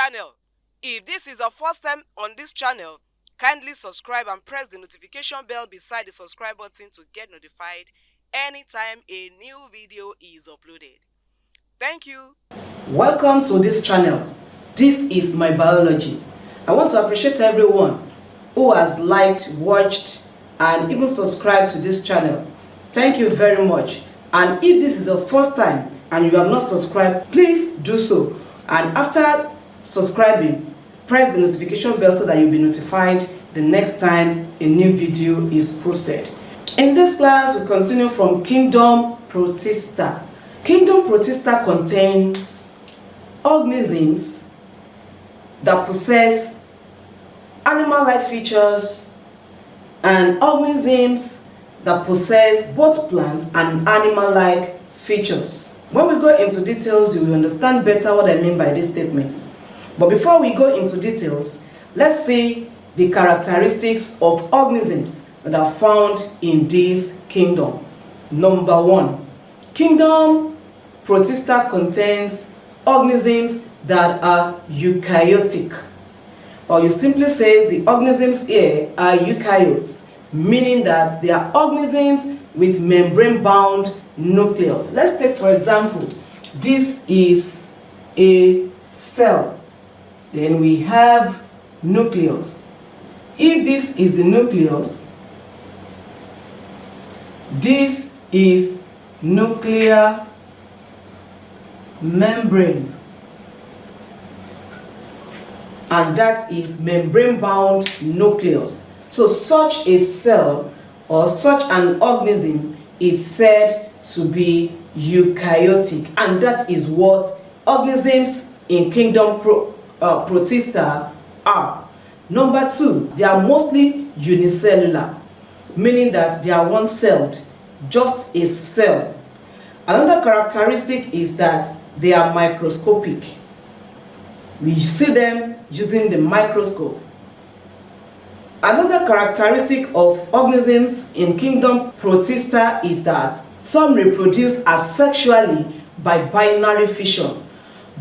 channel. If this is your first time on this channel, kindly subscribe and press the notification bell beside the subscribe button to get notified anytime a new video is uploaded. Thank you. Welcome to this channel. This is my biology. I want to appreciate everyone who has liked, watched, and even subscribed to this channel. Thank you very much. And if this is your first time and you have not subscribed, please do so. And after subscribing, press the notification bell so that you'll be notified the next time a new video is posted. In this class, we continue from Kingdom Protista. Kingdom Protista contains organisms that possess animal-like features and organisms that possess both plant and animal-like features. When we go into details, you will understand better what I mean by these statements. But before we go into details, let's see the characteristics of organisms that are found in this kingdom. Number 1, Kingdom Protista contains organisms that are eukaryotic. Or you simply say the organisms here are eukaryotes, meaning that they are organisms with membrane-bound nucleus. Let's take, for example, this is a cell. Then we have nucleus. If this is the nucleus, this is nuclear membrane, and that is membrane-bound nucleus. So such a cell or such an organism is said to be eukaryotic, and that is what organisms in Kingdom Protista are. Number 2, they are mostly unicellular, meaning that they are one-celled, just a cell. Another characteristic is that they are microscopic. We see them using the microscope. Another characteristic of organisms in Kingdom Protista is that some reproduce asexually by binary fission.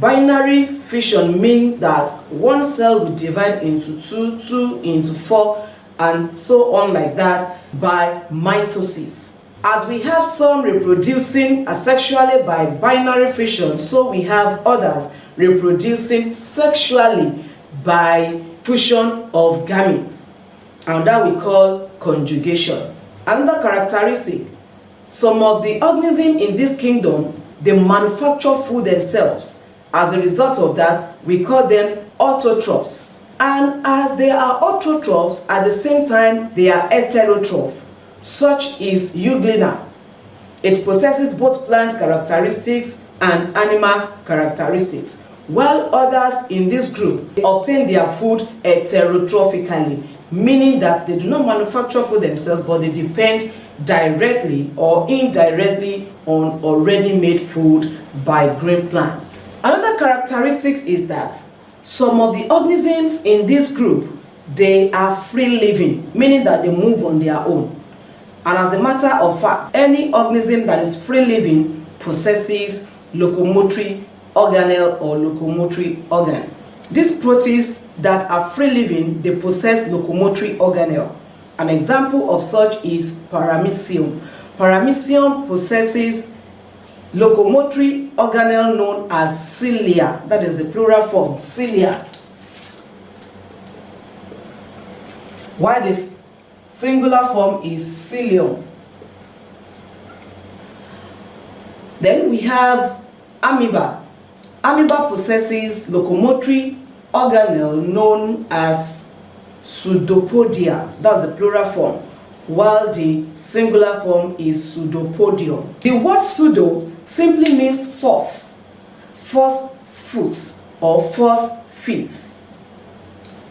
Binary fission means that one cell will divide into 2, 2 into 4, and so on like that by mitosis. As we have some reproducing asexually by binary fission, so we have others reproducing sexually by fusion of gametes, and that we call conjugation. Another characteristic, some of the organisms in this kingdom, they manufacture food themselves. As a result of that, we call them autotrophs. And as they are autotrophs, at the same time, they are heterotroph. Such is Euglena. It possesses both plant characteristics and animal characteristics, while others in this group obtain their food heterotrophically, meaning that they do not manufacture food themselves, but they depend directly or indirectly on already made food by green plants. Another characteristic is that some of the organisms in this group, they are free living, meaning that they move on their own. And as a matter of fact, any organism that is free living possesses locomotory organelle or locomotory organ. These protists that are free living, they possess locomotory organelle. An example of such is Paramecium. Paramecium possesses locomotory organelle known as cilia. That is the plural form, cilia. While the singular form is cilium. Then we have amoeba. Amoeba possesses locomotory organelle known as pseudopodia. That's the plural form, while the singular form is pseudopodium. The word pseudo simply means false foot or false feet.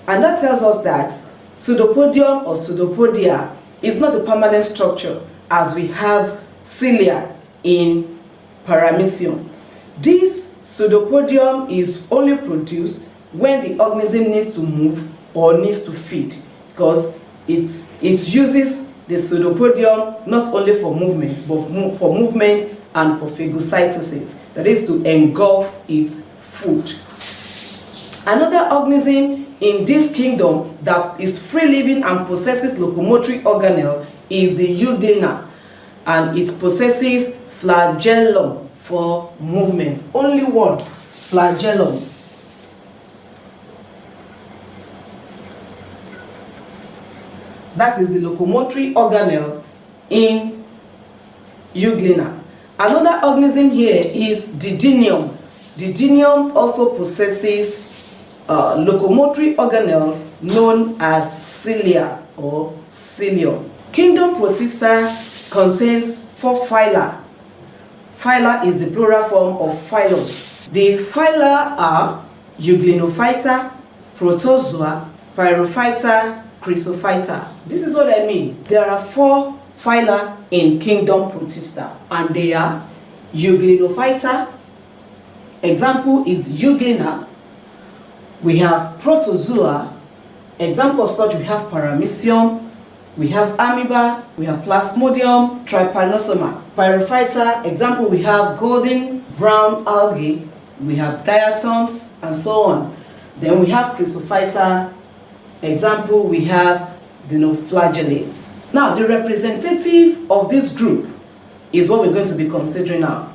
And that tells us that pseudopodium or pseudopodia is not a permanent structure, as we have cilia in Paramecium. This pseudopodium is only produced when the organism needs to move or needs to feed, because it uses the pseudopodium not only for movement, but for movement and for phagocytosis, that is to engulf its food. Another organism in this kingdom that is free living and possesses locomotory organelle is the euglena, and it possesses flagellum for movement. Only one flagellum. That is the locomotory organelle in euglena. Another organism here is Didinium. Didinium also possesses locomotory organelle known as cilia or cilium. Kingdom Protista contains 4 phyla. Phyla is the plural form of phylum. The phyla are Euglenophyta, Protozoa, Pyrophyta, Chrysophyta. This is what I mean. There are 4 phyla in Kingdom Protista, and they are Euglenophyta. Example is Euglena. We have Protozoa. Example of such, we have Paramecium, we have Amoeba, we have Plasmodium, Trypanosoma. Pyrophyta, example, we have golden brown algae, we have diatoms, and so on. Then we have Chrysophyta. Example, we have dinoflagellates. Now, the representative of this group is what we're going to be considering now.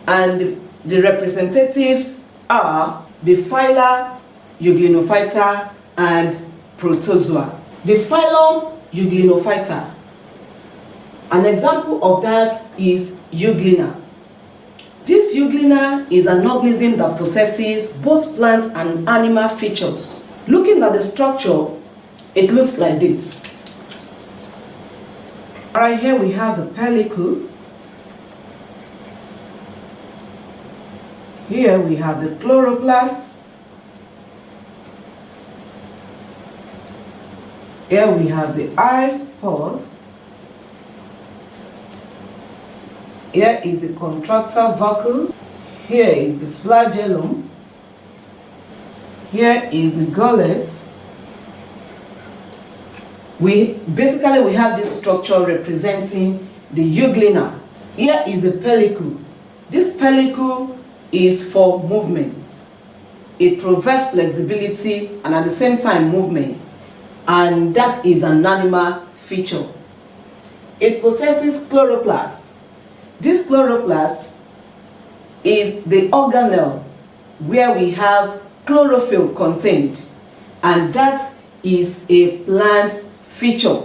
And the representatives are the phyla Euglenophyta and Protozoa. The phylum Euglenophyta. An example of that is Euglena. This Euglena is an organism that possesses both plant and animal features. Looking at the structure, it looks like this. Right here we have the pellicle. Here we have the chloroplast. Here we have the eye spots. Here is the contractile vacuole. Here is the flagellum. Here is the gullet. We have this structure representing the euglena. Here is the pellicle. This pellicle is for movement. It provides flexibility and at the same time movement, and that is an animal feature. It possesses chloroplast. This chloroplast is the organelle where we have chlorophyll contained, and that is a plant feature.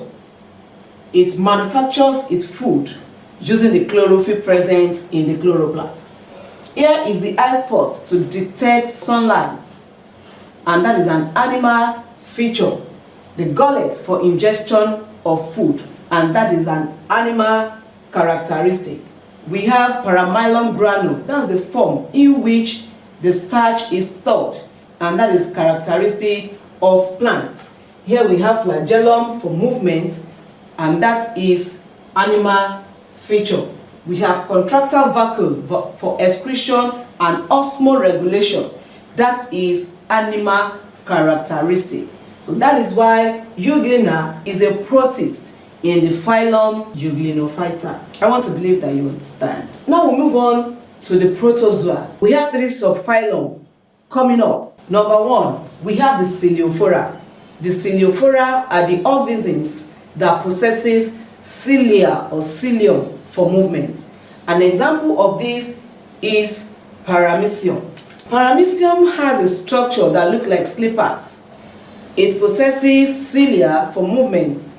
It manufactures its food using the chlorophyll present in the chloroplast. Here is the eye spot to detect sunlight, and that is an animal feature. The gullet for ingestion of food, and that is an animal characteristic. We have paramylon granule, that's the form in which the starch is stored, and that is characteristic of plants. Here we have flagellum for movement, and that is animal feature. We have contractile vacuole for excretion and osmoregulation. That is animal characteristic. So that is why Euglena is a protist in the phylum Euglenophyta. I want to believe that you understand. Now we move on to the protozoa. We have 3 subphylum coming up. Number 1, we have the Celiophora. The Celiophora are the organisms that possesses cilia or cilium for movement. An example of this is Paramecium. Paramecium has a structure that looks like slippers. It possesses cilia for movements.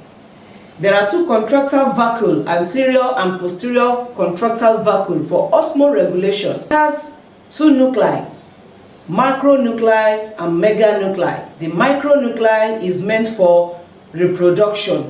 There are 2 contractile vacuole, anterior and posterior contractile vacuole for osmoregulation. It has 2 nuclei, macronuclei and meganuclei. The micronuclei is meant for reproduction,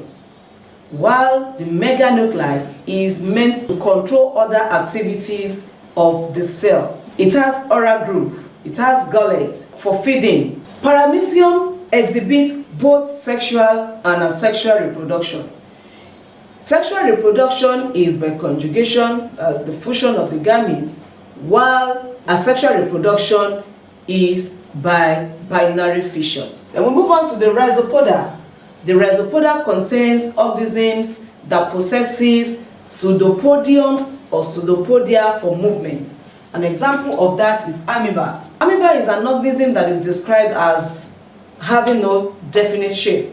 while the meganuclei is meant to control other activities of the cell. It has oral groove, it has gullet for feeding. Paramecium exhibits both sexual and asexual reproduction. Sexual reproduction is by conjugation, as the fusion of the gametes, while asexual reproduction is by binary fission. Then we move on to the Rhizopoda. The Rhizopoda contains organisms that possesses pseudopodium or pseudopodia for movement. An example of that is amoeba. Amoeba is an organism that is described as having no definite shape.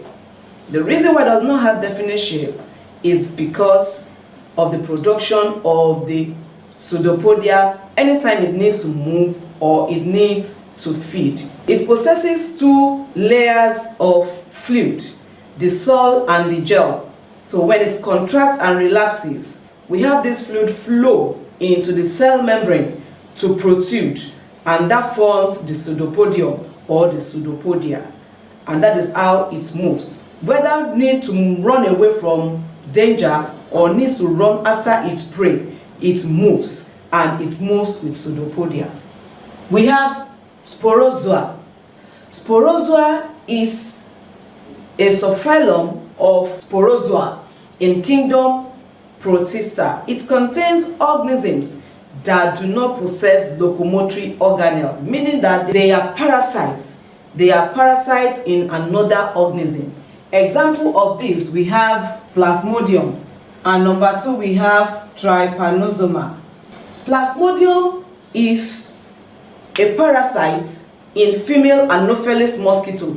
The reason why it does not have definite shape is because of the production of the pseudopodia anytime it needs to move or it needs to feed. It possesses two layers of fluid, the sol and the gel. So when it contracts and relaxes, we have this fluid flow into the cell membrane to protrude, and that forms the pseudopodium or the pseudopodia, and that is how it moves. Whether it needs to run away from danger or needs to run after its prey, it moves, and it moves with pseudopodia. We have sporozoa. Sporozoa is a subphylum of sporozoa in kingdom Protista. It contains organisms that do not possess locomotory organelle, meaning that they are parasites. They are parasites in another organism. Example of this, we have Plasmodium, and number 2 we have Trypanosoma. Plasmodium is a parasite in female Anopheles mosquito,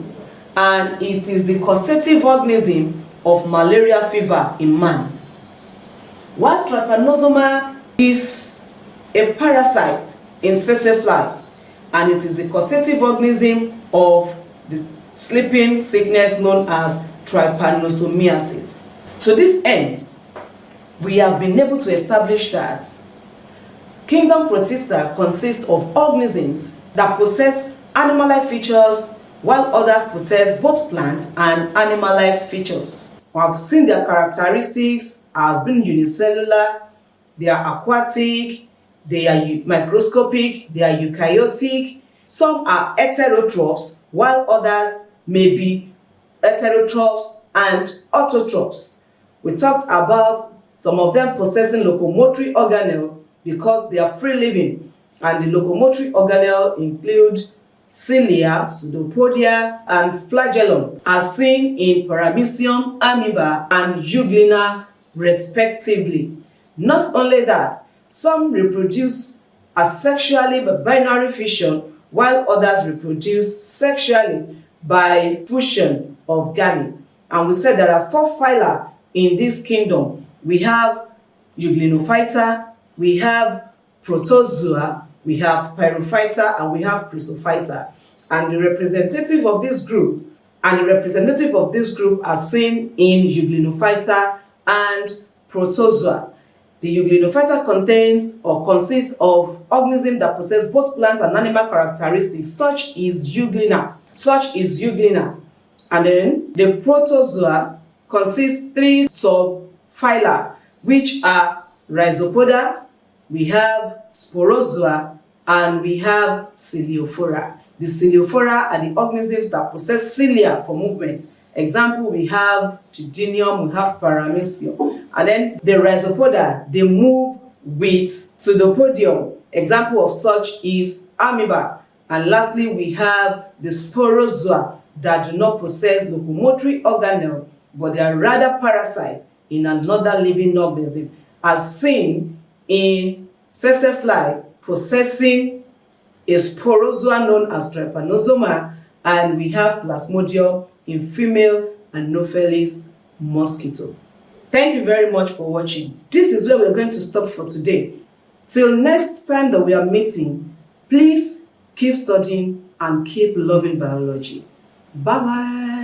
and it is the causative organism of malaria fever in man. While Trypanosoma is a parasite in tsetse fly, and it is the causative organism of the sleeping sickness known as trypanosomiasis. To this end, we have been able to establish that kingdom Protista consists of organisms that possess animal-like features, while others possess both plant and animal-like features. We have seen their characteristics as being unicellular, they are aquatic, they are microscopic, they are eukaryotic. Some are heterotrophs, while others may be heterotrophs and autotrophs. We talked about some of them possessing locomotory organelle because they are free-living, and the locomotory organelle include cilia, pseudopodia, and flagellum, as seen in Paramecium, amoeba, and euglena, respectively. Not only that, some reproduce asexually by binary fission, while others reproduce sexually by fusion of gametes. And we said there are 4 phyla in this kingdom. We have Euglenophyta, we have Protozoa, we have Pyrophyta, and we have Chrysophyta. And the representative of this group are seen in Euglenophyta and Protozoa. The Euglenophyta consists of organisms that possess both plant and animal characteristics, such is euglena. And then the Protozoa consists 3 subphyla, which are Rhizopoda, we have Sporozoa, and we have Celiophora. The Celiophora are the organisms that possess cilia for movement. Example, we have Tridinium, we have Paramecium. And then the Rhizopoda, they move with pseudopodium. Example of such is amoeba. And lastly, we have the Sporozoa that do not possess locomotory organelle, but they are rather parasites in another living organism, as seen in tsetse fly possessing a sporozoa known as Trypanosoma, and we have Plasmodium in female Anopheles mosquito. Thank you very much for watching. This is where we're going to stop for today. Till next time that we are meeting, please keep studying and keep loving biology. Bye-bye.